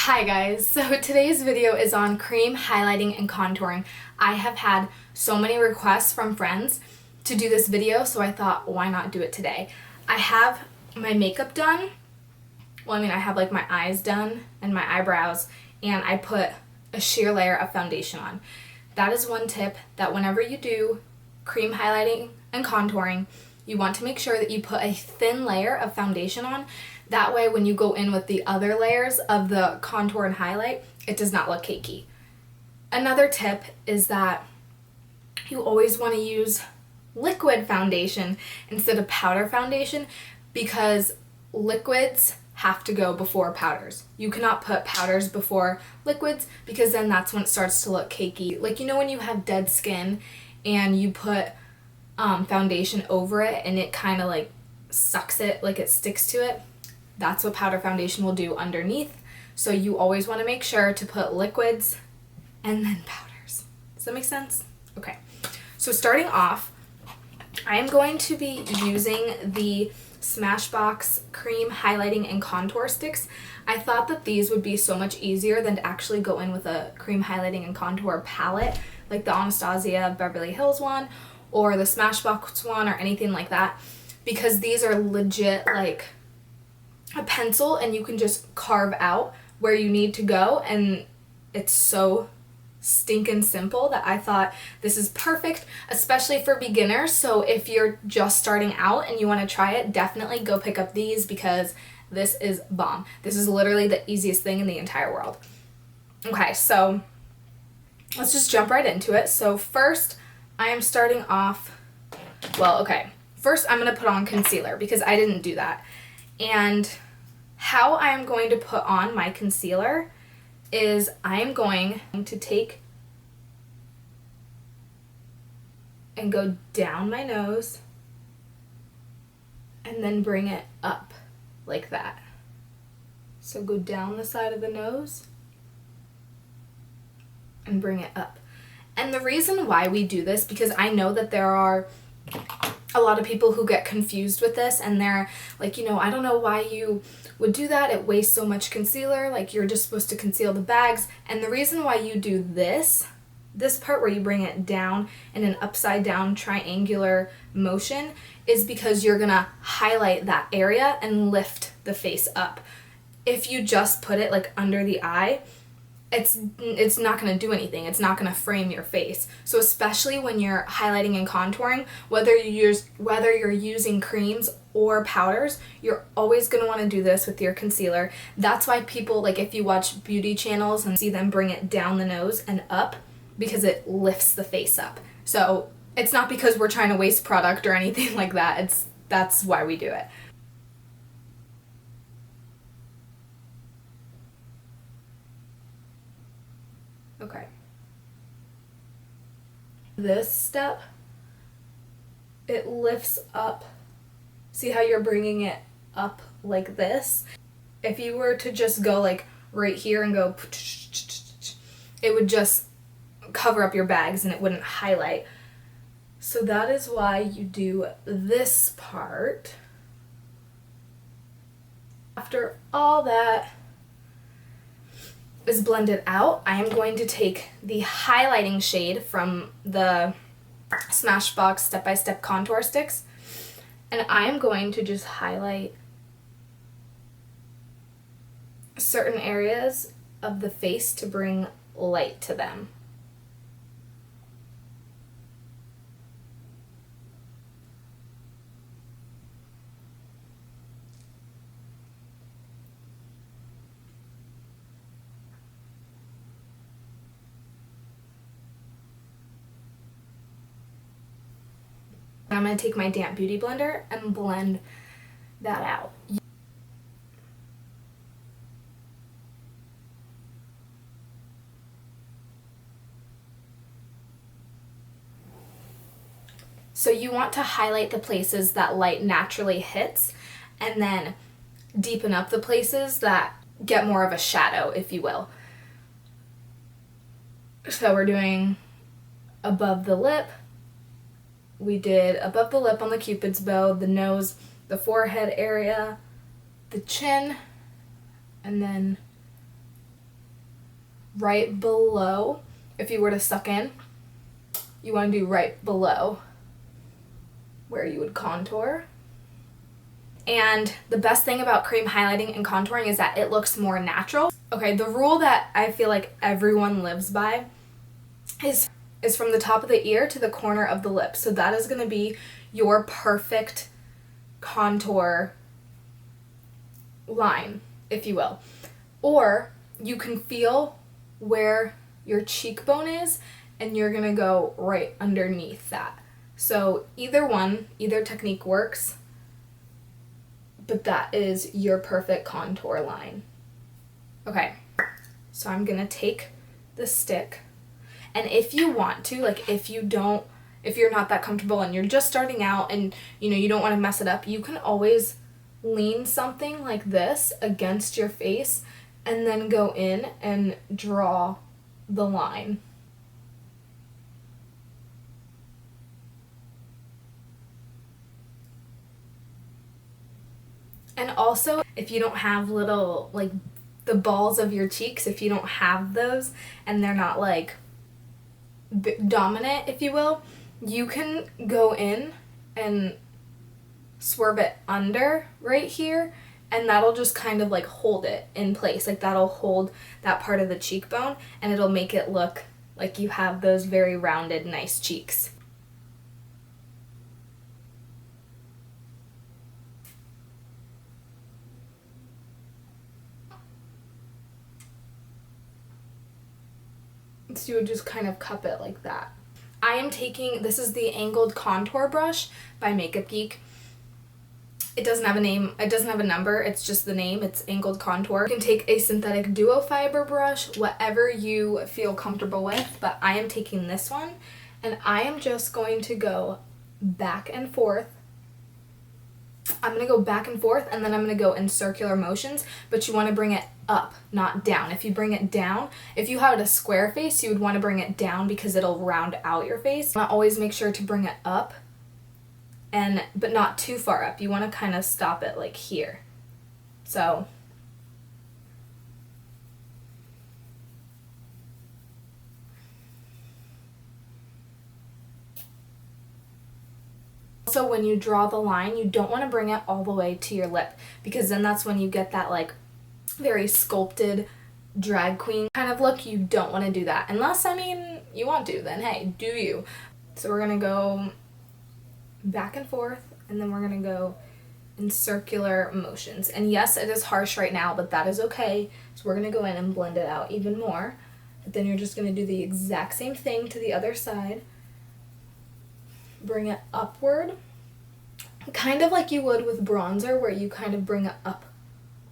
Hi guys, so today's video is on cream highlighting and contouring. I have had so many requests from friends to do this video, so I thought why not do it today. I have my makeup done. I have like my eyes done and my eyebrows, and I put a sheer layer of foundation on. That is one tip, that whenever you do cream highlighting and contouring, you want to make sure that you put a thin layer of foundation on. That way when you go in with the other layers of the contour and highlight, it does not look cakey. Another tip is that you always want to use liquid foundation instead of powder foundation, because liquids have to go before powders. You cannot put powders before liquids, because then that's when it starts to look cakey. Like, you know when you have dead skin and you put foundation over it and it kind of like sucks it, like it sticks to it? That's what powder foundation will do underneath. So you always want to make sure to put liquids and then powders. Does that make sense? Okay. So starting off, I am going to be using the Smashbox Cream Highlighting and Contour Sticks. I thought that these would be so much easier than to actually go in with a cream highlighting and contour palette, like the Anastasia Beverly Hills one or the Smashbox one or anything like that, because these are legit like a pencil and you can just carve out where you need to go, and it's so stinking simple that I thought this is perfect, especially for beginners. So if you're just starting out and you want to try it, definitely go pick up these, because this is bomb. This is literally the easiest thing in the entire world. Okay, so let's just jump right into it. So first I am starting off, first I'm going to put on concealer because I didn't do that. And how I am going to put on my concealer is I am going to take and go down my nose and then bring it up like that. So go down the side of the nose and bring it up. And the reason why we do this, because I know that there are a lot of people who get confused with this and they're like, I don't know why you would do that. It wastes so much concealer. Like, you're just supposed to conceal the bags. And the reason why you do this part where you bring it down in an upside down triangular motion is because you're gonna highlight that area and lift the face up. If you just put it like under the eye, it's not going to do anything. It's not going to frame your face. So especially when you're highlighting and contouring, whether you're using creams or powders, you're always going to want to do this with your concealer. That's why people, like, if you watch beauty channels and see them bring it down the nose and up, because it lifts the face up. So it's not because we're trying to waste product or anything like that. That's why we do it. Okay. This step, it lifts up. See how you're bringing it up like this? If you were to just go like right here and go, it would just cover up your bags and it wouldn't highlight. So that is why you do this part. After all that is blended out, I am going to take the highlighting shade from the Smashbox Step by Step Contour Sticks, and I am going to just highlight certain areas of the face to bring light to them. I'm going to take my damp beauty blender and blend that out. So you want to highlight the places that light naturally hits and then deepen up the places that get more of a shadow, if you will. So we're doing above the lip. We did above the lip on the cupid's bow, the nose, the forehead area, the chin, and then right below. If you were to suck in, you want to do right below where you would contour. And the best thing about cream highlighting and contouring is that it looks more natural. Okay, the rule that I feel like everyone lives by is from the top of the ear to the corner of the lip. So that is going to be your perfect contour line, if you will. Or you can feel where your cheekbone is and you're going to go right underneath that. So either technique works, but that is your perfect contour line. Okay, so I'm gonna take the stick, and if you want to, like if you're not that comfortable and you're just starting out and you don't want to mess it up, you can always lean something like this against your face and then go in and draw the line. And also, if you don't have little, like, the balls of your cheeks, if you don't have those and they're not, like, dominant, if you will, you can go in and swerve it under right here, and that'll just kind of, like, hold it in place. Like, that'll hold that part of the cheekbone, and it'll make it look like you have those very rounded, nice cheeks. So you would just kind of cup it like that. I am taking, this is the angled contour brush by Makeup Geek. It doesn't have a name, it doesn't have a number, it's just the name, it's angled contour. You can take a synthetic duo fiber brush, whatever you feel comfortable with, but I am taking this one, and I am just going to go back and forth. I'm going to go back and forth, and then I'm going to go in circular motions, but you want to bring it up, not down. If you bring it down, if you had a square face, you would want to bring it down because it'll round out your face. You want to always make sure to bring it up, but not too far up. You want to kind of stop it like here. So also, when you draw the line, you don't want to bring it all the way to your lip, because then that's when you get that, like, very sculpted drag queen kind of look. You don't want to do that. Unless, I mean, you want to, then hey, do you. So we're going to go back and forth, and then we're going to go in circular motions. And yes, it is harsh right now, but that is okay. So we're going to go in and blend it out even more. But then you're just going to do the exact same thing to the other side. Bring it upward, kind of like you would with bronzer, where you kind of bring it up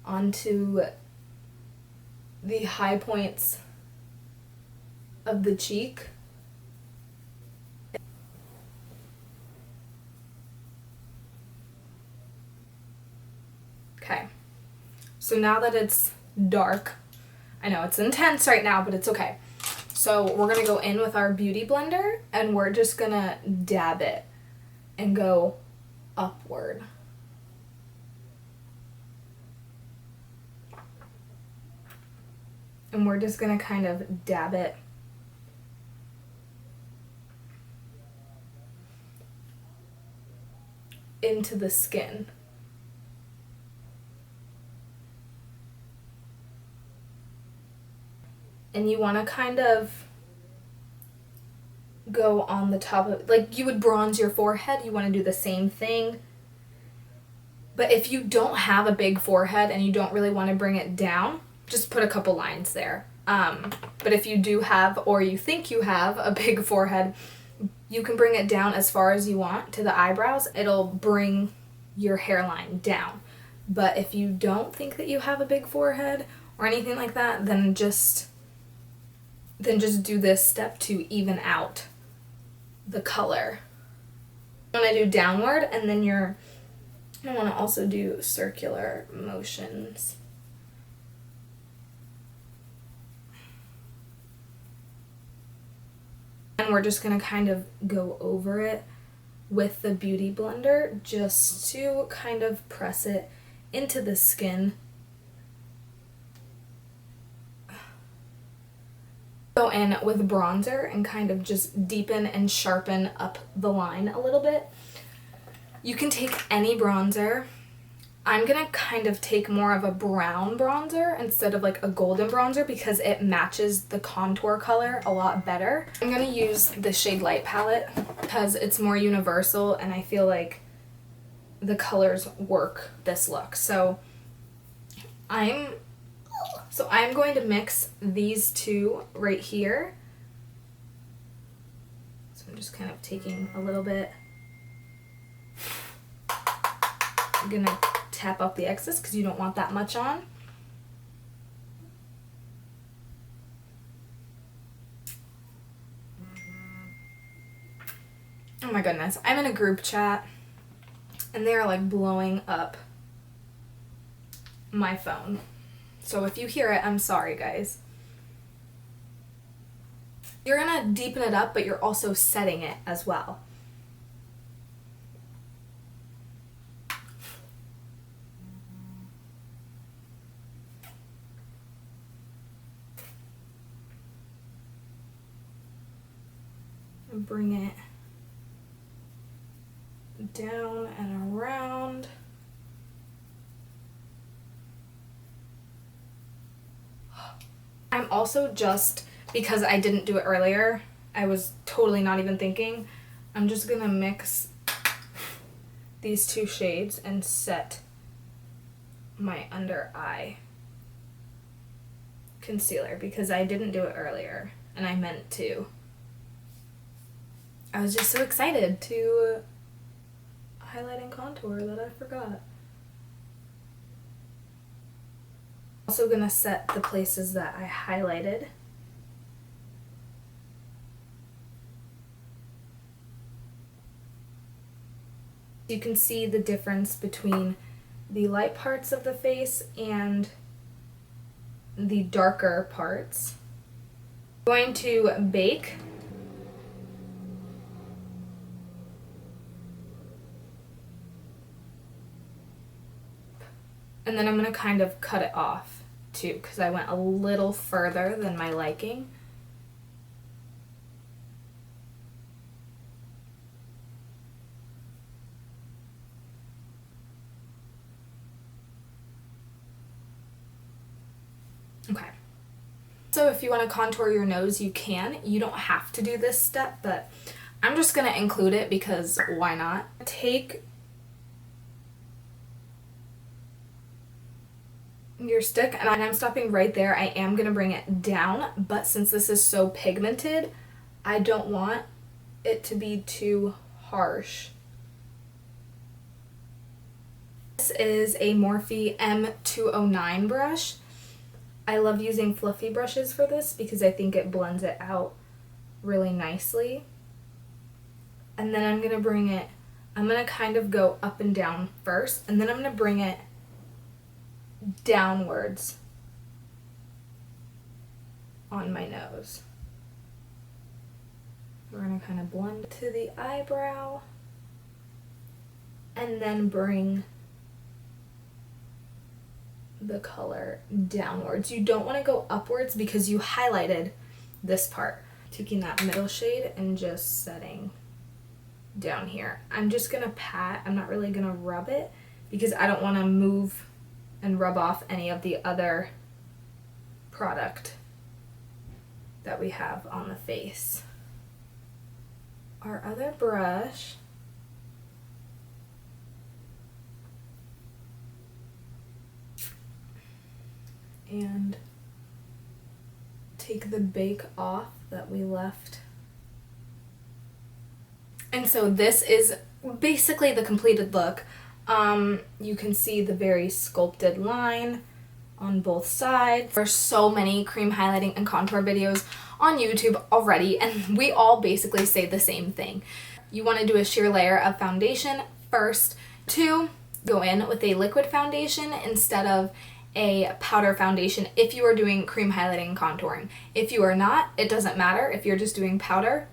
onto the high points of the cheek. Okay, so now that it's dark, I know it's intense right now, but it's okay. So we're gonna go in with our beauty blender, and we're just gonna dab it and go upward. And we're just gonna kind of dab it into the skin. And you want to kind of go on the top of, like you would bronze your forehead, you want to do the same thing. But if you don't have a big forehead and you don't really want to bring it down, just put a couple lines there. But if you do have, or you think you have, a big forehead, you can bring it down as far as you want to the eyebrows. It'll bring your hairline down. But if you don't think that you have a big forehead or anything like that, then just do this step to even out the color. You want to do downward, and then you want to also do circular motions. And we're just going to kind of go over it with the beauty blender just to kind of press it into the skin. go in with bronzer and kind of just deepen and sharpen up the line a little bit. You can take any bronzer. I'm gonna kind of take more of a brown bronzer instead of like a golden bronzer because it matches the contour color a lot better. I'm gonna use the shade Light palette because it's more universal and I feel like the colors work this look. So I'm going to mix these two right here. So I'm just kind of taking a little bit. I'm gonna tap up the excess because you don't want that much on. Oh my goodness, I'm in a group chat and they're like blowing up my phone. So if you hear it, I'm sorry, guys. You're gonna deepen it up, but you're also setting it as well. And bring it down and around. I'm also just, because I didn't do it earlier, I was totally not even thinking, I'm just gonna mix these two shades and set my under eye concealer because I didn't do it earlier and I meant to. I was just so excited to highlight and contour that I forgot. Also gonna set the places that I highlighted. You can see the difference between the light parts of the face and the darker parts. I'm going to bake. And then I'm going to kind of cut it off too because I went a little further than my liking. Okay. So if you want to contour your nose, you can. You don't have to do this step, but I'm just going to include it because why not? Take your stick, and I'm stopping right there. I am going to bring it down, but since this is so pigmented, I don't want it to be too harsh. This is a Morphe M209 brush. I love using fluffy brushes for this because I think it blends it out really nicely. And then I'm going to kind of go up and down first, and then I'm going to bring it downwards on my nose. We're going to kind of blend to the eyebrow and then bring the color downwards. You don't want to go upwards because you highlighted this part. Taking that middle shade and just setting down here. I'm just going to pat. I'm not really going to rub it because I don't want to move and rub off any of the other product that we have on the face. Our other brush and take the bake off that we left. And so this is basically the completed look. You can see the very sculpted line on both sides. There's so many cream highlighting and contour videos on YouTube already, and we all basically say the same thing. You want to do a sheer layer of foundation first. 2, go in with a liquid foundation instead of a powder foundation if you are doing cream highlighting and contouring. If you are not, it doesn't matter. If you're just doing powder,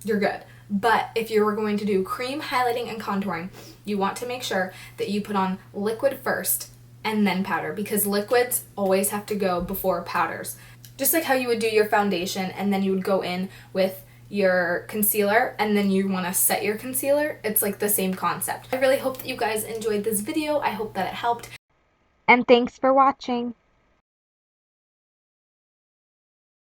you're good. But if you're going to do cream highlighting and contouring, you want to make sure that you put on liquid first and then powder, because liquids always have to go before powders. Just like how you would do your foundation and then you would go in with your concealer and then you want to set your concealer, it's like the same concept. I really hope that you guys enjoyed this video. I hope that it helped. And thanks for watching.